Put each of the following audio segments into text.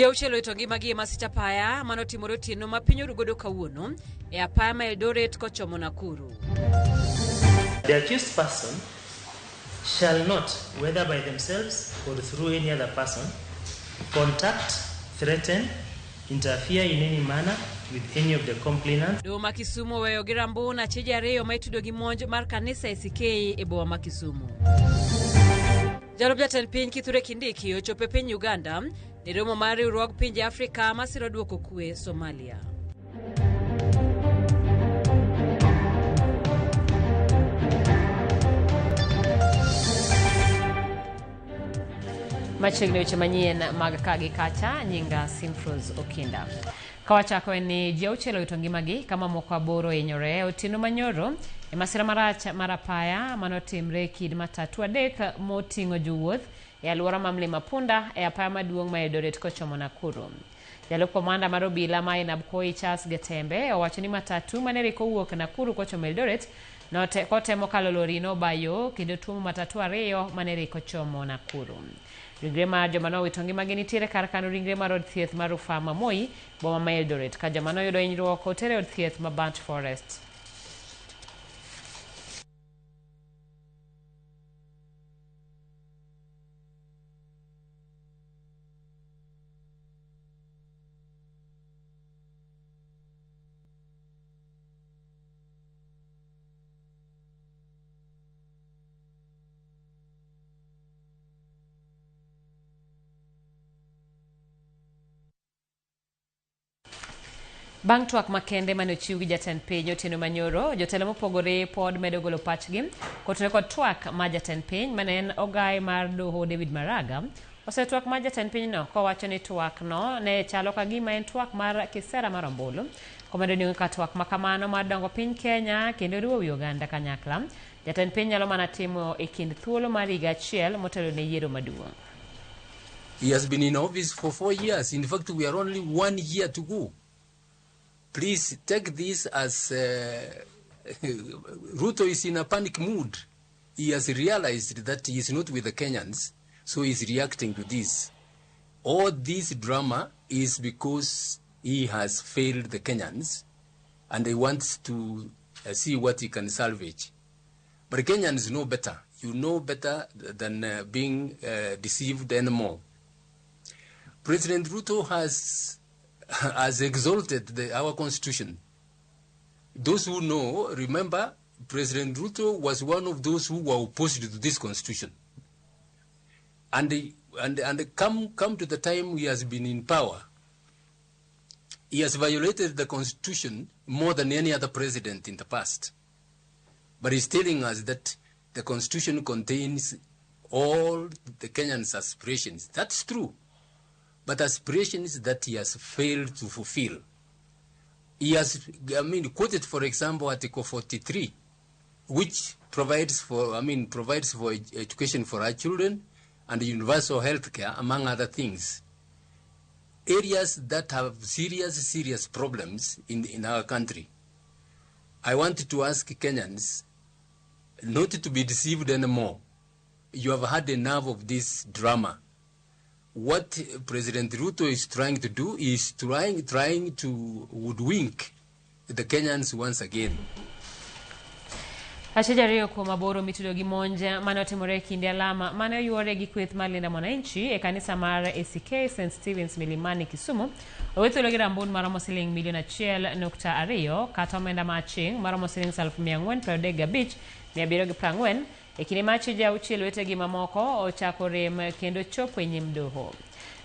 Jeuchelo itongi magi masita paya manotimore otieno ma piny orugodo kawuono e apaya ma Eldoret kochomo Nakuru. The accused person shall not, whether by themselves or through any other person, contact, threaten, interfere in any manner with any of the complainants. Doma Kisumu weyo gi Rambo na chije ariyo ma itudo gi monj mar kanisa SK e boma ma Kisumu. Jalup jatend piny Kithure Kindiki ochopo e piny Uganda ne romo mar riwruog pinje Afrika masiro duoko kwe Somalia. Machiegni weche manyien mag Kaagikacha, nyinga Sinfros Okinda. Kawachako ni jeuchelo ito ngimagi kama moko aboro hinyore otieno manyoro e masira marach mar apaya manotimre kid matatu adek moting'o jowuoth e alwora ma Mlima Punda e apaya maduong' ma Eldoret kochomo Nakuru. Jalup komanda mar obila ma Inabkoi Charles Getembe owacho ni matatu mane kowuok Nakuru kochomo Eldoret kotemo kalo lori no bayo kendo tuomo matatu ariyo mane kochomo Nakuru. Ringre mar joma nowito ngimagi nitiere kar kano ringre mar od thieth mar Rufaa ma Moi boma ma Eldoret ka joma noyudo hinyruok otere od thieth ma Burnt Forest. Bang' twak makende mane ochiw gi jatend piny otieno manyoro, jotelo mopogore pod medo golo pachgi kotenore kod twak ma jatend piny mane en ogai mar doho David Maraga osetwak ma jatend piny no kowacho ni twak no ne chalo ka gima en twak mar kisera mar ombulu. Komedo ni ka twak makamano mar dongo piny Kenya kendo riwo wi Uganda kanyakla, jatend piny nyalo mana timo e kind thuolo mar higa achiel motelo ne yiero maduong'. He has been in office for 4 years. In fact, we are only 1 year to go. Please take this as Ruto is in a panic mood. He has realized that he is not with the Kenyans, so he is reacting to this. All this drama is because he has failed the Kenyans and he wants to see what he can salvage. But Kenyans know better. You know better than being deceived anymore. President Ruto has exalted our constitution. Those who know, remember, President Ruto was one of those who were opposed to this constitution. And come to the time he has been in power, he has violated the constitution more than any other president in the past. But he's telling us that the constitution contains all the Kenyans' aspirations. That's true. But aspirations that he has failed to fulfill. He has, quoted, for example, Article 43, which provides for education for our children and universal health care, among other things. Areas that have serious problems in our country. I want to ask Kenyans not to be deceived anymore. You have had enough of this drama. What President Ruto is trying to do is trying to woodwink the Kenyans once again. Achijariyo kuom aboro mitudo gi monja mane otimore kinde alama mane oyuore gi kweth mar linda mwananchi e kanisa mar ACK St. Stephen's Milimani Kisumu owethuolo gi rambun maromo siling milion 1.2 kata omenda mar ching maromo siling 455,740 e kinde ma chije auchiel wetegi mamoko ochako rem kendo chopo e nyim doho.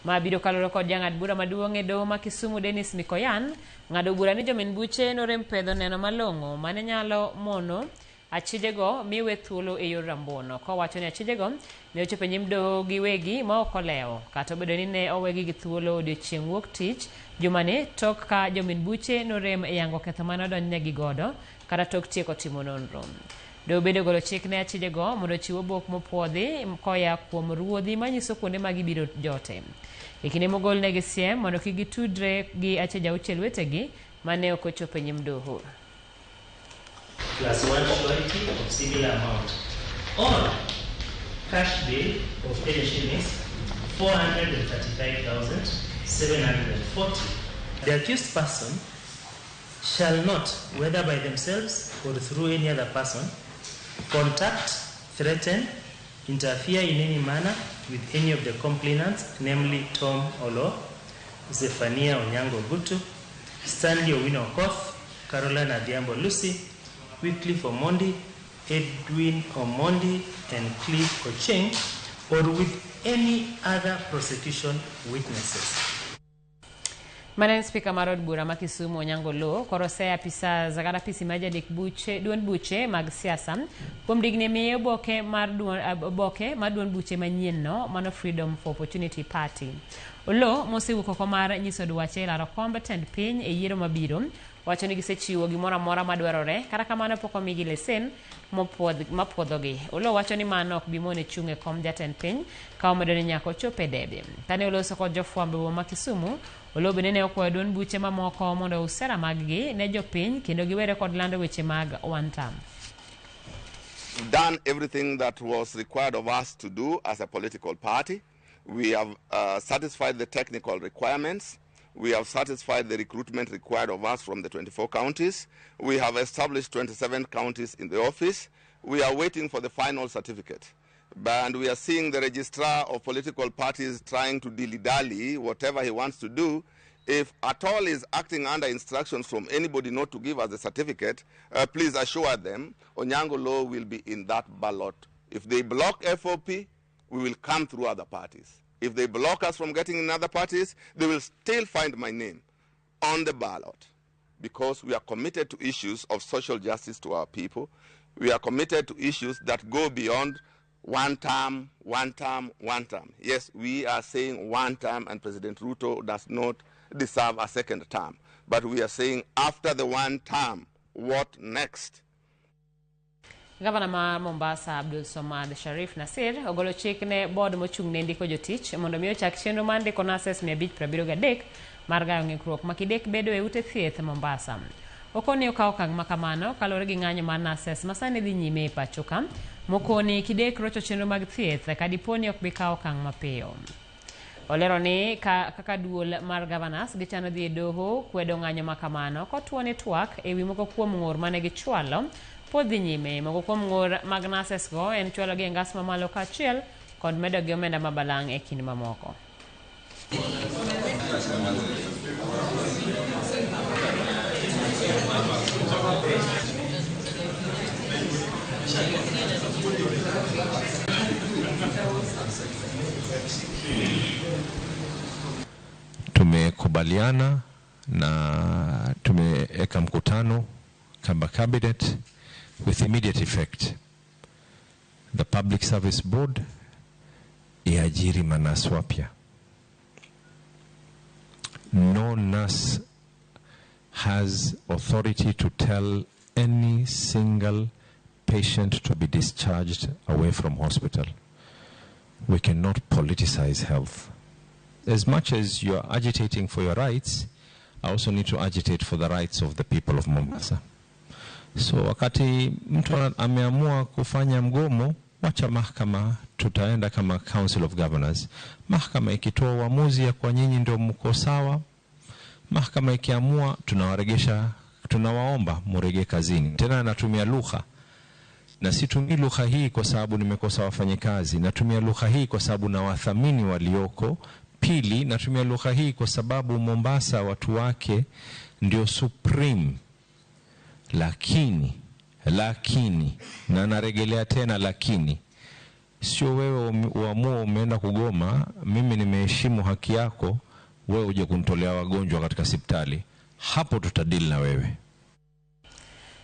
Ma biro kalore kod jang'ad bura maduong' e doho ma Kisumu Dennis Mikoyan ng'ado bura ni jomin buche norem pedho neno malong'o mane nyalo mono achijego miwe thuolo e yor rambono, kowacho ni achijego ne ochopo e nyim doho gi wegi ma ok olewo kata obedo ni ne owegi gi thuolo odiochieng' wuok tich jumani tok ka jomin buche norem e yango ketho mane odonjnegi godo kata tok tieko timo nonro. Do bedo golo chik ne achijego mondo chiwo bok mopuodhi koya kuom ruodhi manyiso kuonde ma gibiro jote. E kinde mogol negi siem mondo kik gitudre gi achija auchiel wetegi mane ok ochopo e nyim doho. Plus one surety of similar amount, or cash bill of Kenya shillings 435,000 740, the accused person shall not, whether by themselves or through any other person, contact, threaten, interfere in any manner with any of the complainants, namely Tom Olo, Zephania Onyango Gutu, Stanley Owino Okoth, Caroline Adhiambo Lucy, Wycliffe Omondi, Edwin Omondi, and Cliff Ocheng, or with any other prosecution witnesses. Manen Speaker Marod Bura Makisumu Onyango Lo korosea pisa zagara pisi maja dik buche duan buche mag siasa kuom digne miyo boke mar duan buche manyien no mano Freedom for Opportunity Party. Olo mosewuok oko mar nyiso dwache laro kombe tend piny e yiero mabiro wacho ni gisechiwo gimoro amora madwarore kata kamano pok omigi lesen mapuodhogi. Olo wacho ni mano ok bimone chunge kom jatend piny ka omedo ni nyako chope debe. Kane oloso kod jofwambo ma Kisumu, Olo bende ne okwayo duond buche mamoko mondo usera mag-gi ne jopiny kendo giwere kod lando weche mag one term. Done everything that was required of us to do as a political party. We have satisfied the technical requirements. We have satisfied the recruitment required of us from the 24 counties. We have established 27 counties in the office. We are waiting for the final certificate. And we are seeing the registrar of political parties trying to dilly-dally whatever he wants to do. If at all is acting under instructions from anybody not to give us the certificate, please assure them Onyango Law will be in that ballot. If they block FOP, we will come through other parties. If they block us from getting in other parties, they will still find my name on the ballot, because we are committed to issues of social justice to our people. We are committed to issues that go beyond one term, one term, one term. Yes, we are saying one term, and President Ruto does not deserve a second term. But we are saying after the one term, what next? Governor ma Mombasa Abdul Somad Sharif Nasir ogolo chik ne board mochung' ne ndiko jotich mondo miyo chak chenro mar ndiko nurses 573 mar gayo ng'ikruok makidek bedo e ute thieth Mombasa. Okoni okawo okang' makamano kalore gi ng'anyo mar nurses masani dhi nyime e pacho ka. Mokoni kidek rocho chenro mag thieth kadiponi ok bi kawo okang' mapiyo. Olero ni kaka duol mar governors gichano dhi e doho kwedo ng'anyo makamano kotuone twak e wi moko kuom ng'ur mane gichwalo pod dhi nyime. Moko kuom ng'ur mag nurses go en chwalo gi e ngas mamalo kaachiel kod medo gi omenda mabalang' e kind mamoko. Tumekubaliana na tumeweka mkutano kama cabinet with immediate effect. The Public Service Board iajiri manasi wapya. No nurse has authority to tell any single patient to be discharged away from hospital. We cannot politicize health. As much as you are agitating for your rights, I also need to agitate for the rights of the people of Mombasa. So wakati mtu ameamua kufanya mgomo, wacha mahakama, tutaenda kama Council of Governors. Mahakama ikitoa uamuzi ya kwa nyinyi ndio mko sawa, mahakama ikiamua tunawaregesha, tunawaomba murejee kazini. Tena natumia lugha. Na situmii lugha hii kwa sababu nimekosa wafanyikazi, natumia lugha hii kwa sababu na wathamini walioko. Pili, natumia lugha hii kwa sababu Mombasa watu wake ndio supreme. Lakini, na naregelea tena lakini, sio wewe uamua umeenda kugoma, mimi nimeheshimu haki yako, wewe uje kunitolea wagonjwa katika hospitali. Hapo tutadili na wewe.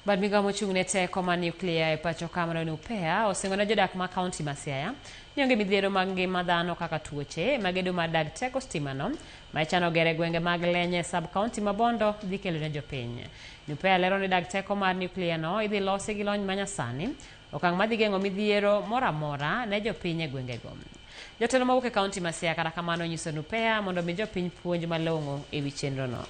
Badmiga mochung' ne teko mar nuclear e pacho kamano ni upea osingone jodak ma kaunti ma Siaya nyonge midhiero mag ngima dhano kaka tuoche magedo mar dag teko stimano ma ichano gere gwenge mag Lenye sub county ma Bondo dhi kelo ne jopiny. Upea lero ni dag teko mar nuclear no idhi losi gi lony manyasani okang' madhi geng'o midhiero moramora ne jopiny e gwengego. Jotelo mawuok e kaunti ma Siaya kata kamano nyiso Upea mondo mi jopiny puonj malong'o e wi chenro no.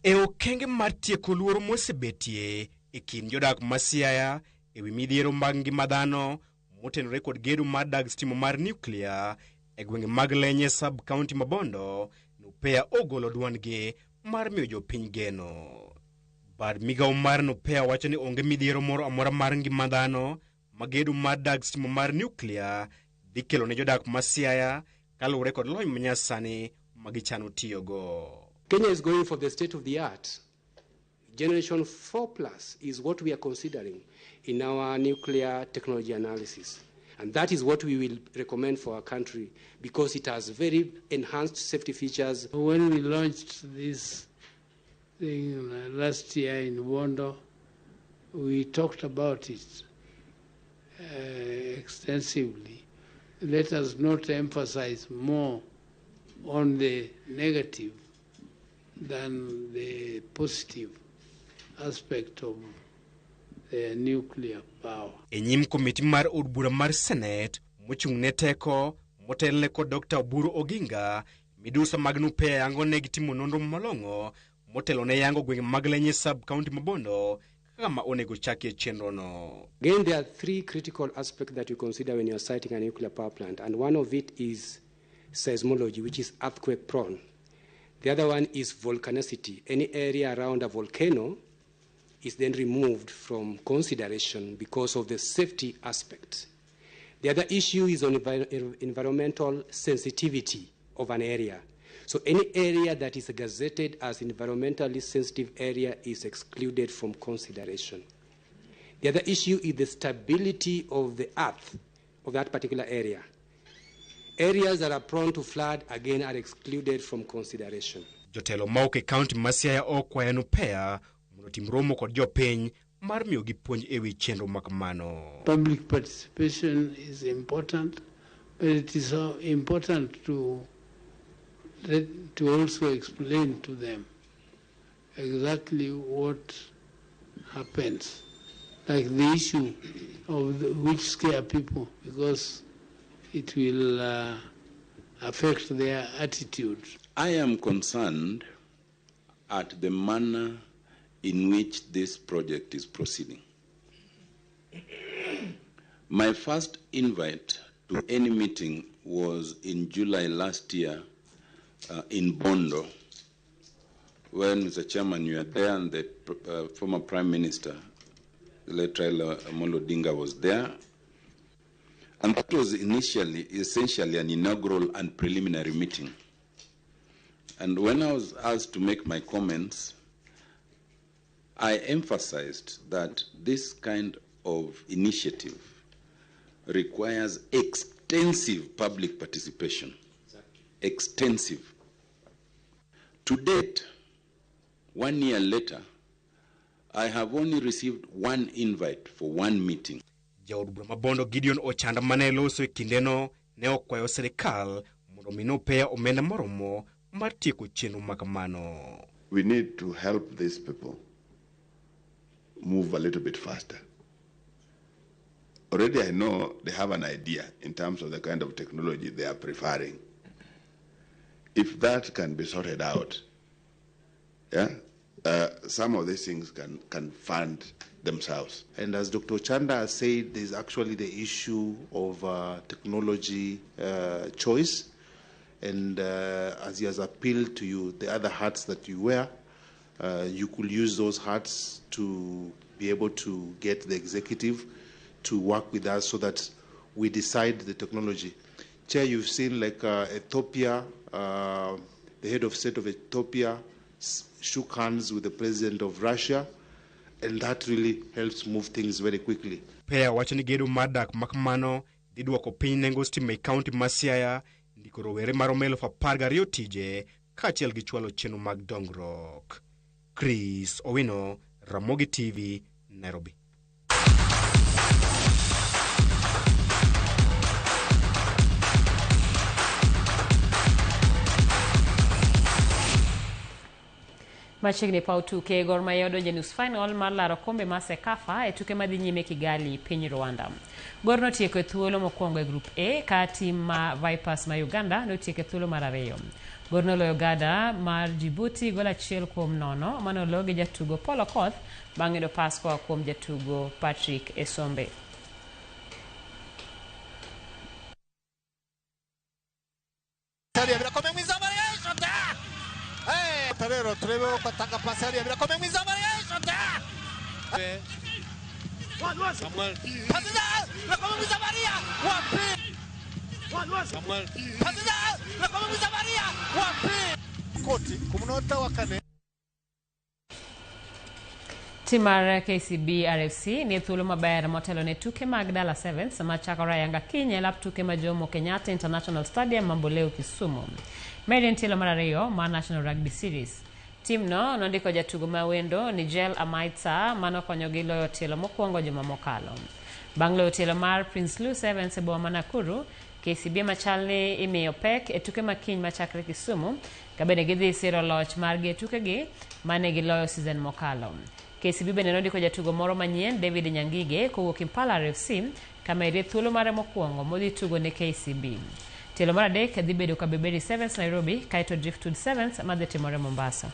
E okenge mar tieko luoro mosebetie e kind jodak ma Siaya e wi midhiero mag ngima dhano motenore kod gedo mar dag stimo mar nuclear, e gwenge mag Lenye sub county Mabondo, Nupea ogolo dwandgi mar miyo jopiny geno. Bad migawo mar Nupea wacho ni onge midhiero moro amora mar ngima dhano magedo mar dag stima mar nuclear dhi kelo ne jodak ma Siaya kaluwore kod lony manyasani magichano tiyogo. Kenya is going for the state of the art. Generation 4+ is what we are considering in our nuclear technology analysis. And that is what we will recommend for our country because it has very enhanced safety features. When we launched this thing last year in Bondo, we talked about it extensively. Let us not emphasize more on the negative than the positive aspect of the nuclear power. Enyim komiti mar od bura mar Senate mochung' ne teko motelne kod Dr. Oburu Oginga midusa mag Nupea yango ne gitimo nonro malong'o motelo ne yango gwenge mag Lenye sub county Mabondo kama onego chakie chenro no. Again, there are 3 critical aspects that you consider when you are siting a nuclear power plant, and one of it is seismology, which is earthquake prone. The other one is volcanicity. Any area around a volcano is then removed from consideration because of the safety aspect. The other issue is on environmental sensitivity of an area. So any area that is gazetted as environmentally sensitive area is excluded from consideration. The other issue is the stability of the earth of that particular area. Areas that are prone to flood, again, are excluded from consideration. Jotelo mauke county Masiaya okwaya Nupea mondo tim romo kod jopiny mar miyo gi puonj ewi chenro makamano. Public participation is important, but it is important to also explain to them exactly what happens, like the issue of which scare people, because it will affect their attitude. I am concerned at the manner in which this project is proceeding. My first invite to any meeting was in July last year in Bondo, when, Mr. Chairman, you were there and the former Prime Minister, the late Raila Amolo Odinga, was there. And that was essentially an inaugural and preliminary meeting. And when I was asked to make my comments, I emphasized that this kind of initiative requires extensive public participation. Extensive. To date, 1 year later, I have only received 1 invite for 1 meeting. Jaod bura Mabondo Gideon Ochanda mane loso kindeno ne okwayo serikal mondo mi Nupea omenda moromo mar tieko chenro makamano. We need to help these people move a little bit faster. Already I know they have an idea in terms of the kind of technology they are preferring. If that can be sorted out, some of these things can fund themselves. And as Dr. Chanda said, there's actually the issue of technology choice. And as he has appealed to you, the other hats that you wear, you could use those hats to be able to get the executive to work with us so that we decide the technology. Chair, you've seen like Ethiopia, the head of state of Ethiopia shook hands with the president of Russia, and that really helps move things very quickly. Pea wacho ni gedo madak makamano dhi duoko piny nengo stima e kaunti ma Siaya, ndiko rowere maromo 12,000 tije kaachiel gi chwalo chenro mag dongruok. Chris Owino, Ramogi TV, Nairobi. Machiegni paw tuke Gor Mahia odonjo nus final mar laro kombe mar Sekafa e tuke madhi nyime Kigali, piny Rwanda. Gor notieko e thuolo mokwongo e Group A ka tim ma Vipers ma Uganda notieko e thuolo mar 2. Gor noloyo Gada mar Djibouti gol 1-0 manolo gi jatugo Paul Okoth bang'e do pas koa kuom jatugo Patrick Esombe. Samuel. Samuel. Koti kumunota wakane. Tim mar KCB RFC ni thuolo maber motelo ne tuke mag Dala Sevens machakore ayanga kinye lap tuke ma Jomo Kenyatta International Stadium Mamboleo Kisumu. Merian tielo mar ariyo mar National Rugby Series. Tim no nondiko jatugo ma wendo Nigel Amaitsa manokonyo gi loyo tielo mokwongo juma mokalo. Bang' loyo tielo mar Prince Lu Sevens e boma ma Nakuru, KCB machalni imiyo pek e tuke makiny machakre Kisumu kabende gidhi siro loch margi e tukegi mane giloyo season mokalo. KCB bende nondiko jatugo moro manyien David Nyangige kowuok Impala RFC kama iri thuolo mare mokwongo modhi tugo ne KCB. Tielo mar adek dhi bedo Kabeberi Sevens Nairobi kaito Driftwood Sevens madhi timore Mombasa.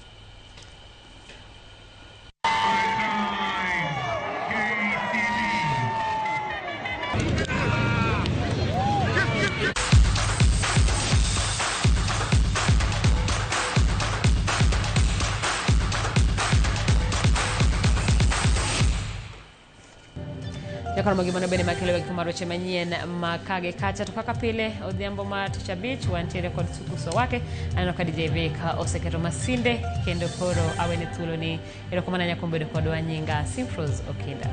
Jakor magimono bende makelo wek maroche manyien ma Kaagikacha to kaka pile odhiambo mar Tich Abich wantiere kod sukuso wake aneno ka DJ Vika oseketo masinde kendo koro awene thuolo ni erokamano nyakombedo kodwa nyinga Simfros Okinda.